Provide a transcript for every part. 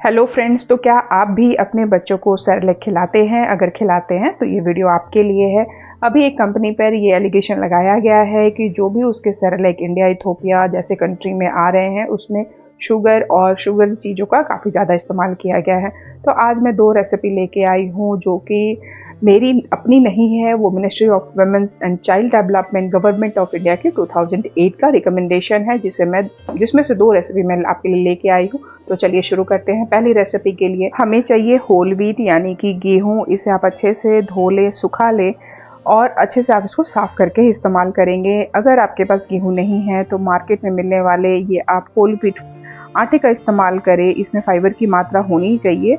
Hello friends, तो क्या आप भी अपने बच्चों को सेरेलैक खिलाते हैं? अगर खिलाते हैं तो ये वीडियो आपके लिए है। अभी एक कंपनी पर ये एलिगेशन लगाया गया है कि जो भी उसके सेरेलैक इंडिया, इथोपिया जैसे कंट्री में आ रहे हैं उसमें शुगर और शुगर चीज़ों का काफ़ी ज़्यादा इस्तेमाल किया गया है। तो आज मैं 2 रेसिपी लेके आई हूँ जो कि मेरी अपनी नहीं है, वो ministry of women's and child development government of India की 2008 का रिकमेंडेशन है, जिसमें से 2 रेसिपी मैं आपके लिए लेके आई हूँ। तो चलिए शुरू करते हैं। पहली रेसिपी के लिए हमें चाहिए होल व्हीट यानी कि गेहूँ। इसे आप अच्छे से धो लें, सुखा लें और अच्छे से आप इसको साफ़ करके इस्तेमाल करेंगे। अगर आपके पास गेहूँ नहीं है तो मार्केट में मिलने वाले ये आप होल व्हीट आटे का इस्तेमाल करें। इसमें फाइबर की मात्रा होनी चाहिए,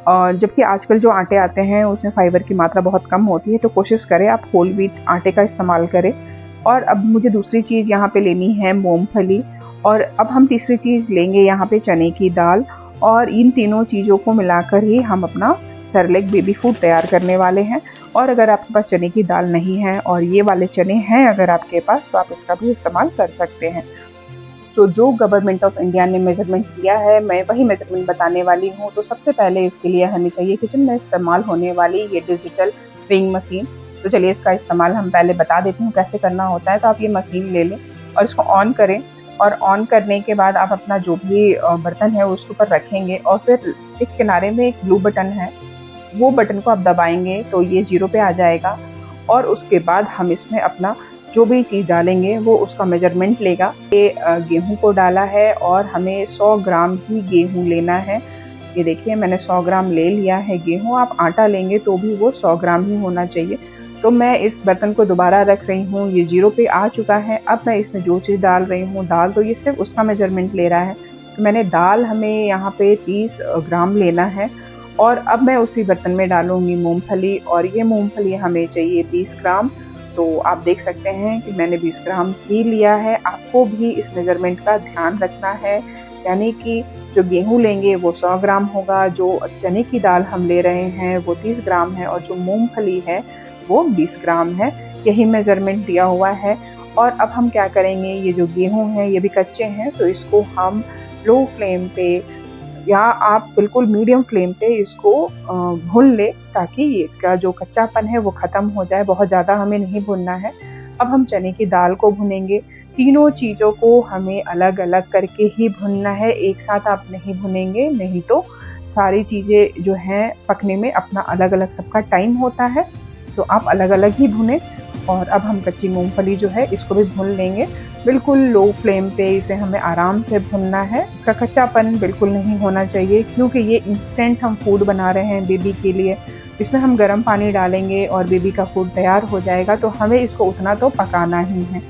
और जबकि आजकल जो आटे आते हैं उसमें फाइबर की मात्रा बहुत कम होती है, तो कोशिश करें आप होल व्हीट आटे का इस्तेमाल करें। और अब मुझे दूसरी चीज़ यहाँ पे लेनी है मूंगफली, और अब हम तीसरी चीज़ लेंगे यहाँ पे चने की दाल। और इन तीनों चीज़ों को मिलाकर ही हम अपना सेरेलैक बेबी फूड तैयार करने वाले हैं। और अगर आपके पास चने की दाल नहीं है और ये वाले चने हैं अगर आपके पास, तो आप इसका भी इस्तेमाल कर सकते हैं। तो जो गवर्नमेंट ऑफ इंडिया ने मेजरमेंट दिया है मैं वही मेजरमेंट बताने वाली हूँ। तो सबसे पहले इसके लिए हमें चाहिए किचन में इस्तेमाल होने वाली ये डिजिटल वेइंग मशीन। तो चलिए इसका इस्तेमाल हम पहले बता देती हूँ कैसे करना होता है। तो आप ये मशीन ले लें और इसको ऑन करें, और ऑन करने के बाद आप अपना जो भी बर्तन है उसके ऊपर रखेंगे, और फिर एक किनारे में एक ब्लू बटन है, वो बटन को आप दबाएंगे तो ये 0 पे आ जाएगा। और उसके बाद हम इसमें अपना जो भी चीज़ डालेंगे वो उसका मेजरमेंट लेगा। ये गेहूं को डाला है और हमें 100 ग्राम ही गेहूं लेना है। ये देखिए मैंने 100 ग्राम ले लिया है गेहूं। आप आटा लेंगे तो भी वो 100 ग्राम ही होना चाहिए। तो मैं इस बर्तन को दोबारा रख रही हूँ, ये 0 पे आ चुका है। अब मैं इसमें जो चीज़ डाल रही हूँ दाल, तो ये सिर्फ उसका मेजरमेंट ले रहा है। तो मैंने दाल हमें यहाँ पे 30 ग्राम लेना है। और अब मैं उसी बर्तन में डालूंगी मूंगफली, और ये मूंगफली हमें चाहिए 20 ग्राम। तो आप देख सकते हैं कि मैंने 20 ग्राम ही लिया है। आपको भी इस मेजरमेंट का ध्यान रखना है, यानी कि जो गेहूं लेंगे वो 100 ग्राम होगा, जो चने की दाल हम ले रहे हैं वो 30 ग्राम है, और जो मूंगफली है वो 20 ग्राम है। यही मेजरमेंट दिया हुआ है। और अब हम क्या करेंगे, ये जो गेहूं है ये भी कच्चे हैं, तो इसको हम लो फ्लेम पे या आप बिल्कुल मीडियम फ्लेम पे इसको भून ले, ताकि ये इसका जो कच्चापन है वो ख़त्म हो जाए। बहुत ज़्यादा हमें नहीं भूनना है। अब हम चने की दाल को भुनेंगे। तीनों चीज़ों को हमें अलग अलग करके ही भुनना है, एक साथ आप नहीं भुनेंगे, नहीं तो सारी चीज़ें जो हैं पकने में अपना अलग अलग सबका टाइम होता है, तो आप अलग अलग ही भुनें। और अब हम कच्ची मूंगफली जो है इसको भी भून लेंगे। बिल्कुल लो फ्लेम पे इसे हमें आराम से भुनना है। इसका कच्चापन बिल्कुल नहीं होना चाहिए, क्योंकि ये इंस्टेंट हम फूड बना रहे हैं बेबी के लिए। इसमें हम गर्म पानी डालेंगे और बेबी का फूड तैयार हो जाएगा, तो हमें इसको उतना तो पकाना ही है।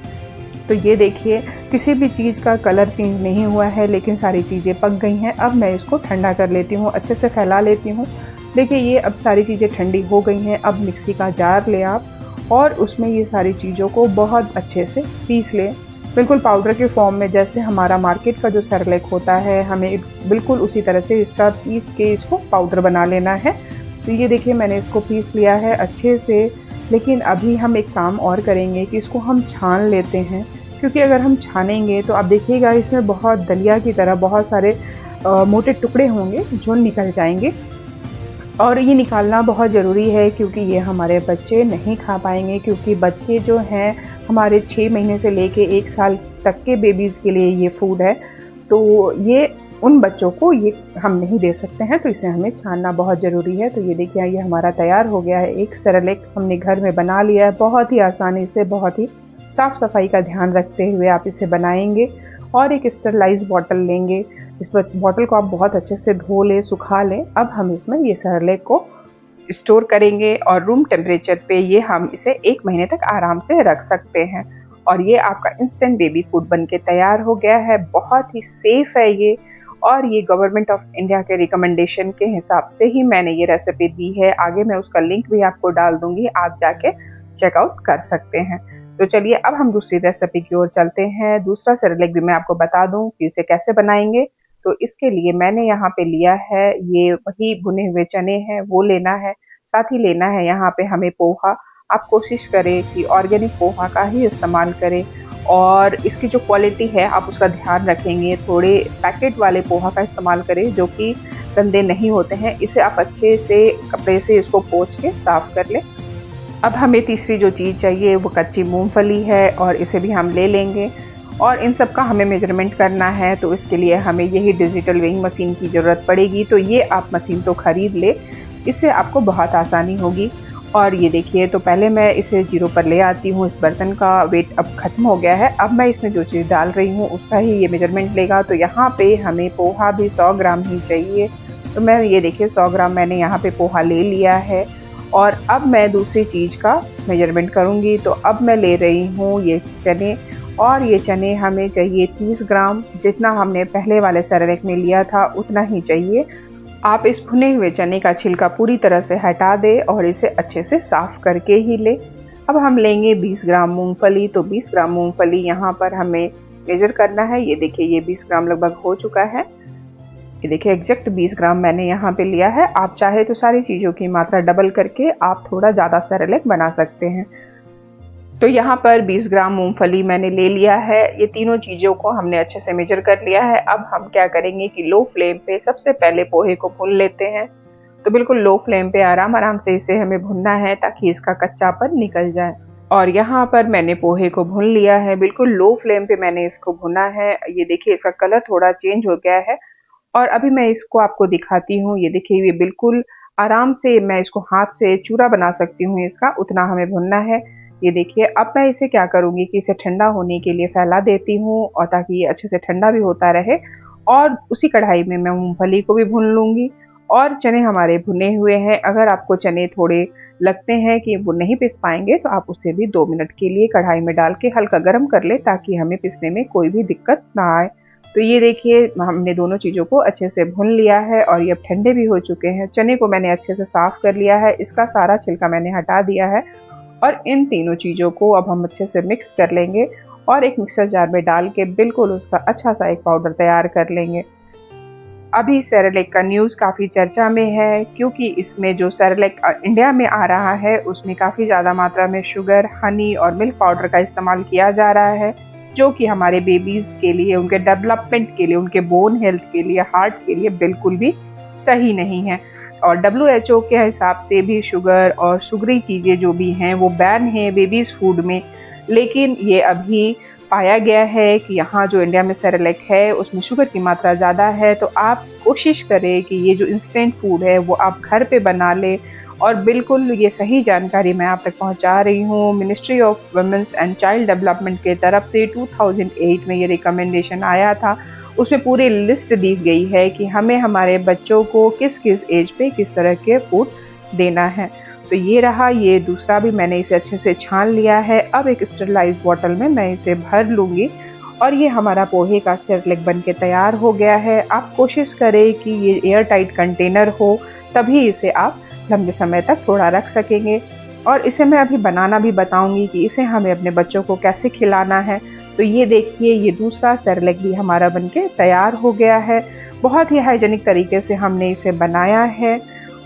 तो ये देखिए किसी भी चीज़ का कलर चेंज नहीं हुआ है, लेकिन सारी चीज़ें पक गई हैं। अब मैं इसको ठंडा कर लेती हूँ, अच्छे से फैला लेती हूँ। देखिए ये अब सारी चीज़ें ठंडी हो गई हैं। अब मिक्सी का जार ले आप, और उसमें ये सारी चीज़ों को बहुत अच्छे से पीस लें, बिल्कुल पाउडर के फॉर्म में। जैसे हमारा मार्केट का जो सेरेलैक होता है, हमें बिल्कुल उसी तरह से इसका पीस के इसको पाउडर बना लेना है। तो ये देखिए मैंने इसको पीस लिया है अच्छे से। लेकिन अभी हम एक काम और करेंगे कि इसको हम छान लेते हैं, क्योंकि अगर हम छानेंगे तो आप देखिएगा इसमें बहुत दलिया की तरह बहुत सारे मोटे टुकड़े होंगे जो निकल जाएंगे। और ये निकालना बहुत ज़रूरी है, क्योंकि ये हमारे बच्चे नहीं खा पाएंगे। क्योंकि बच्चे जो हैं हमारे 6 महीने से लेके 1 साल तक के बेबीज़ के लिए ये फूड है, तो ये उन बच्चों को ये हम नहीं दे सकते हैं। तो इसे हमें छानना बहुत ज़रूरी है। तो ये देखिए ये हमारा तैयार हो गया है। एक सेरेलैक हमने घर में बना लिया है, बहुत ही आसानी से, बहुत ही साफ़ सफाई का ध्यान रखते हुए आप इसे बनाएंगे। और एक स्टरलाइज बॉटल लेंगे, इस बॉटल को आप बहुत अच्छे से धो लें, सुखा लें। अब हम इसमें ये सेरेलैक को स्टोर करेंगे, और रूम टेम्परेचर पे ये हम इसे 1 महीने तक आराम से रख सकते हैं। और ये आपका इंस्टेंट बेबी फूड बनके तैयार हो गया है। बहुत ही सेफ है ये, और ये गवर्नमेंट ऑफ इंडिया के रिकमेंडेशन के हिसाब से ही मैंने ये रेसिपी दी है। आगे मैं उसका लिंक भी आपको डाल दूंगी, आप जाके चेकआउट कर सकते हैं। तो चलिए अब हम दूसरी रेसिपी की ओर चलते हैं। दूसरा सेरेलैक भी मैं आपको बता दूं कि इसे कैसे बनाएंगे। तो इसके लिए मैंने यहाँ पे लिया है, ये वही भुने हुए चने हैं वो लेना है। साथ ही लेना है यहाँ पे हमें पोहा। आप कोशिश करें कि ऑर्गेनिक पोहा का ही इस्तेमाल करें, और इसकी जो क्वालिटी है आप उसका ध्यान रखेंगे। थोड़े पैकेट वाले पोहा का इस्तेमाल करें जो कि गंदे नहीं होते हैं। इसे आप अच्छे से कपड़े से इसको पोंछ के साफ़ कर लें। अब हमें तीसरी जो चीज़ चाहिए वो कच्ची मूंगफली है और इसे भी हम ले लेंगे और इन सब का हमें मेजरमेंट करना है, तो इसके लिए हमें यही डिजिटल वेइंग मशीन की ज़रूरत पड़ेगी। तो ये आप मशीन तो ख़रीद ले, इससे आपको बहुत आसानी होगी। और ये देखिए, तो पहले मैं इसे जीरो पर ले आती हूँ। इस बर्तन का वेट अब ख़त्म हो गया है। अब मैं इसमें जो चीज़ डाल रही हूँ उसका ही ये मेजरमेंट लेगा। तो यहाँ पे हमें पोहा भी 100 ग्राम ही चाहिए। तो मैं ये देखिए 100 ग्राम मैंने यहाँ पे पोहा ले लिया है और अब मैं दूसरी चीज़ का मेजरमेंट करूँगी। तो अब मैं ले रही हूँ ये चने और ये चने हमें चाहिए 30 ग्राम। जितना हमने पहले वाले सेरेलैक में लिया था उतना ही चाहिए। आप इस भुने हुए चने का छिलका पूरी तरह से हटा दें और इसे अच्छे से साफ़ करके ही लें। अब हम लेंगे 20 ग्राम मूंगफली। तो 20 ग्राम मूंगफली यहाँ पर हमें मेज़र करना है। ये देखिए, ये 20 ग्राम लगभग हो चुका है। ये देखिए एग्जैक्ट 20 ग्राम मैंने यहाँ पे लिया है। आप चाहे तो सारी चीज़ों की मात्रा डबल करके आप थोड़ा ज़्यादा सेरेलैक बना सकते हैं। तो यहाँ पर 20 ग्राम मूंगफली मैंने ले लिया है। ये तीनों चीज़ों को हमने अच्छे से मेजर कर लिया है। अब हम क्या करेंगे कि लो फ्लेम पे सबसे पहले पोहे को भून लेते हैं। तो बिल्कुल लो फ्लेम पे आराम आराम से इसे हमें भुनना है ताकि इसका कच्चापन निकल जाए। और यहाँ पर मैंने पोहे को भून लिया है, बिल्कुल लो फ्लेम पे मैंने इसको भुना है। ये देखिए इसका कलर थोड़ा चेंज हो गया है और अभी मैं इसको आपको दिखाती हूँ। ये देखिए, ये बिल्कुल आराम से मैं इसको हाथ से चूरा बना सकती हूँ इसका, उतना हमें भुनना है। ये देखिए, अब मैं इसे क्या करूँगी कि इसे ठंडा होने के लिए फैला देती हूँ और ताकि ये अच्छे से ठंडा भी होता रहे। और उसी कढ़ाई में मैं मूंगफली को भी भून लूँगी और चने हमारे भुने हुए हैं। अगर आपको चने थोड़े लगते हैं कि वो नहीं पिस पाएंगे तो आप उसे भी 2 मिनट के लिए कढ़ाई में डाल के हल्का गर्म कर ले ताकि हमें पिसने में कोई भी दिक्कत ना आए। तो ये देखिए, हमने दोनों चीज़ों को अच्छे से भून लिया है और ये अब ठंडे भी हो चुके हैं। चने को मैंने अच्छे से साफ़ कर लिया है, इसका सारा छिलका मैंने हटा दिया है और इन तीनों चीज़ों को अब हम अच्छे से मिक्स कर लेंगे और एक मिक्सर जार में डाल के बिल्कुल उसका अच्छा सा एक पाउडर तैयार कर लेंगे। अभी सेरेलैक का न्यूज़ काफ़ी चर्चा में है क्योंकि इसमें जो सेरेलैक इंडिया में आ रहा है उसमें काफ़ी ज़्यादा मात्रा में शुगर, हनी और मिल्क पाउडर का इस्तेमाल किया जा रहा है, जो कि हमारे बेबीज़ के लिए, उनके डेवलपमेंट के लिए, उनके बोन हेल्थ के लिए, हार्ट के लिए बिल्कुल भी सही नहीं है। और WHO के हिसाब से भी शुगर और शुगरी चीज़ें जो भी हैं वो बैन है बेबीज़ फूड में। लेकिन ये अभी पाया गया है कि यहाँ जो इंडिया में सेरेलैक है उसमें शुगर की मात्रा ज़्यादा है। तो आप कोशिश करें कि ये जो इंस्टेंट फूड है वो आप घर पे बना लें। और बिल्कुल ये सही जानकारी मैं आप तक पहुँचा रही हूँ। Ministry of women's and child development के तरफ से 2008 में ये रिकमेंडेशन आया था। उसमें पूरी लिस्ट दी गई है कि हमें हमारे बच्चों को किस किस एज पे किस तरह के फूड देना है। तो ये रहा, ये दूसरा भी मैंने इसे अच्छे से छान लिया है। अब एक स्टेरलाइज बॉटल में मैं इसे भर लूँगी और ये हमारा पोहे का सेरेलैक बन के तैयार हो गया है। आप कोशिश करें कि ये एयर टाइट कंटेनर हो, तभी इसे आप लंबे समय तक थोड़ा रख सकेंगे। और इसे मैं अभी बनाना भी बताऊँगी कि इसे हमें अपने बच्चों को कैसे खिलाना है। तो ये देखिए, ये दूसरा सेरेलैक भी हमारा बनके तैयार हो गया है। बहुत ही हाइजीनिक तरीके से हमने इसे बनाया है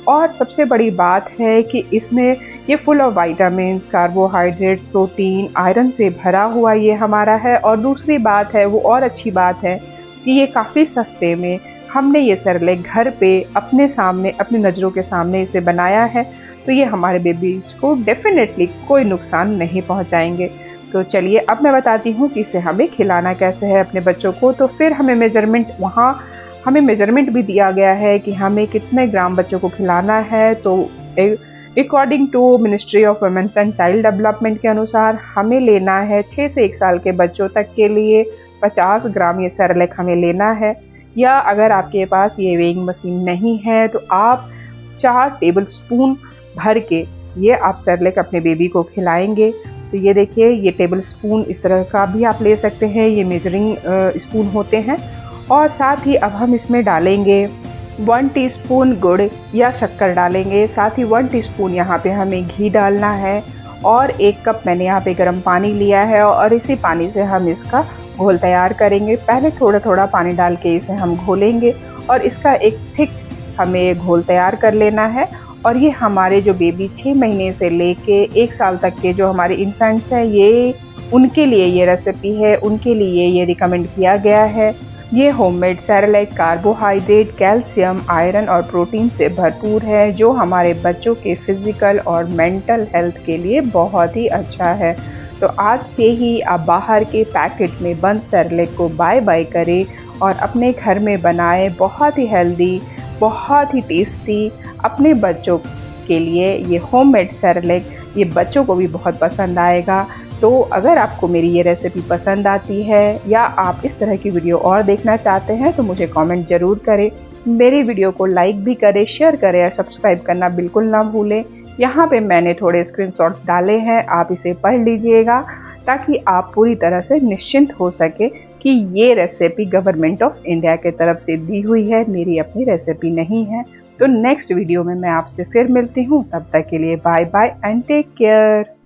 और सबसे बड़ी बात है कि इसमें ये full of vitamins, carbohydrates, protein, iron से भरा हुआ ये हमारा है। और दूसरी बात है, वो और अच्छी बात है कि ये काफ़ी सस्ते में हमने ये सेरेलैक घर पे अपने सामने, अपनी नज़रों के सामने इसे बनाया है। तो ये हमारे बेबीज़ को डेफिनेटली कोई नुकसान नहीं पहुँचाएंगे। तो चलिए अब मैं बताती हूँ कि इसे हमें खिलाना कैसे है अपने बच्चों को। तो फिर हमें मेजरमेंट भी दिया गया है कि हमें कितने ग्राम बच्चों को खिलाना है। तो according to ministry of women's and child development के अनुसार हमें लेना है 6 से 1 साल के बच्चों तक के लिए 50 ग्राम ये सेरेलैक हमें लेना है। या अगर आपके पास ये वेइंग मशीन नहीं है तो आप 4 टेबल स्पून भर के ये आप सेरेलैक अपने बेबी को खिलाएंगे। तो ये देखिए, ये टेबल स्पून इस तरह का भी आप ले सकते हैं, ये मेजरिंग स्पून होते हैं। और साथ ही अब हम इसमें डालेंगे 1 टीस्पून गुड़ या शक्कर डालेंगे। साथ ही 1 टीस्पून यहाँ पे हमें घी डालना है और 1 कप मैंने यहाँ पे गर्म पानी लिया है और इसी पानी से हम इसका घोल तैयार करेंगे। पहले थोड़ा थोड़ा पानी डाल के इसे हम घोलेंगे और इसका एक थिक हमें घोल तैयार कर लेना है। और ये हमारे जो बेबी 6 महीने से लेके 1 साल तक के जो हमारे इन्फेंट्स हैं, ये उनके लिए ये रेसिपी है, उनके लिए ये रिकमेंड किया गया है। ये homemade Cerelac carbohydrate, calcium, iron और प्रोटीन से भरपूर है, जो हमारे बच्चों के फिजिकल और मेंटल हेल्थ के लिए बहुत ही अच्छा है। तो आज से ही आप बाहर के पैकेट में बंद सेरेलैक को बाय बाय करें और अपने घर में बनाएं। बहुत ही हेल्दी, बहुत ही टेस्टी अपने बच्चों के लिए ये होममेड सेरेलैक, ये बच्चों को भी बहुत पसंद आएगा। तो अगर आपको मेरी ये रेसिपी पसंद आती है या आप इस तरह की वीडियो और देखना चाहते हैं तो मुझे कमेंट ज़रूर करें। मेरी वीडियो को लाइक भी करें, शेयर करें और सब्सक्राइब करना बिल्कुल ना भूलें। यहाँ पे मैंने थोड़े स्क्रीनशॉट्स डाले हैं, आप इसे पढ़ लीजिएगा ताकि आप पूरी तरह से निश्चिंत हो सके कि ये रेसिपी गवर्नमेंट ऑफ इंडिया की तरफ से दी हुई है, मेरी अपनी रेसिपी नहीं है। तो नेक्स्ट वीडियो में मैं आपसे फिर मिलती हूँ, तब तक के लिए bye bye and take care.